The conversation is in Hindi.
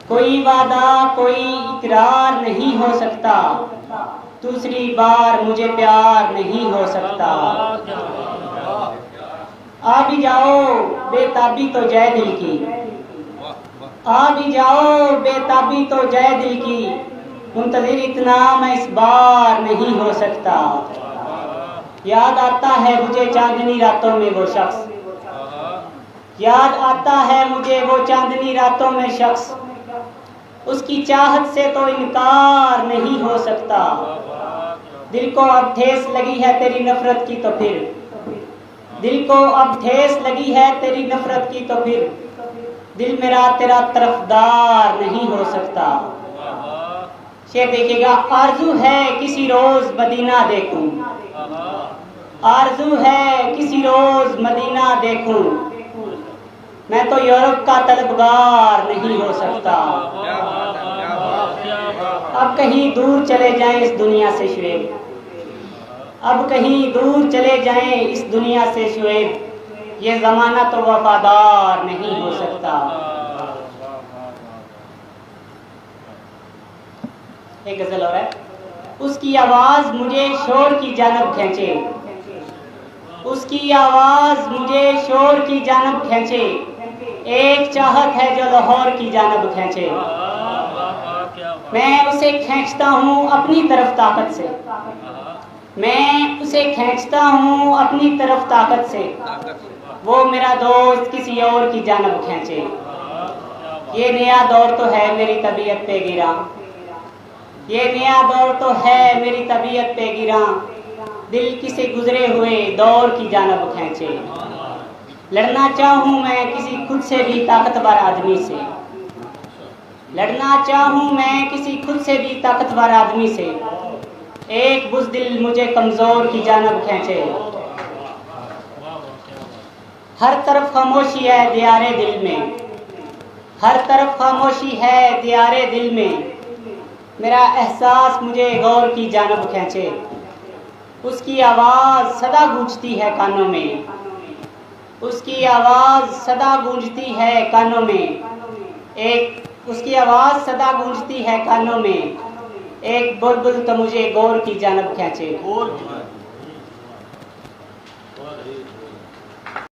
कोई वादा कोई इकरार नहीं हो सकता, दूसरी बार मुझे प्यार नहीं हो सकता। आ भी जाओ बेताबी तो जय दिल की, आ भी जाओ बेताबी तो जय दिल की, मुंतज़िर इतना मैं इस बार नहीं हो सकता। याद आता है मुझे चांदनी रातों में वो शख्स, याद आता है मुझे वो चांदनी रातों में शख्स, उसकी चाहत से तो इनकार नहीं हो सकता। दिल को अब ठेस लगी है तेरी नफरत की तो फिर, दिल को अब ठेस लगी है तेरी नफरत की तो फिर, दिल मेरा तेरा तरफदार नहीं हो सकता। शेर देखिएगा। आरज़ू है किसी रोज मदीना देखूं, आरज़ू है किसी रोज मदीना देखूं, मैं तो यूरोप का तलबगार नहीं हो सकता। अब कहीं दूर चले जाएं इस दुनिया से शुएब, अब कहीं दूर चले जाएं इस दुनिया से शुएब, ये ज़माना तो वफादार नहीं हो सकता। एक गजल और है। उसकी आवाज़ मुझे शोर की जानब खींचे, उसकी आवाज़ मुझे शोर की जानब खींचे, एक चाहत है जो लाहौर की जानब खींचे। मैं उसे खींचता हूँ अपनी तरफ ताकत से, मैं उसे खींचता हूँ अपनी तरफ ताकत से, वो मेरा दोस्त किसी और की जानब खींचे। ये नया दौर तो है मेरी तबीयत पे गिरा, ये नया दौर तो है मेरी तबीयत पे गिरा, दिल किसी गुजरे हुए दौर की जानब खींचे। लड़ना चाहूँ मैं किसी खुद से भी ताकतवर आदमी से, लड़ना चाहूँ मैं किसी खुद से भी ताकतवर आदमी से, एक बुज़दिल मुझे कमज़ोर की जानब खींचे। हर तरफ खामोशी है दियारे दिल में, हर तरफ खामोशी है दियारे दिल में, मेरा एहसास मुझे गौर की जानब खींचे। उसकी आवाज़ सदा गूंजती है कानों में, उसकी आवाज़ सदा गूंजती है कानों में, एक उसकी आवाज़ सदा गूंजती है कानों में, एक बुलबुल तो मुझे गौर की जानब खींचे।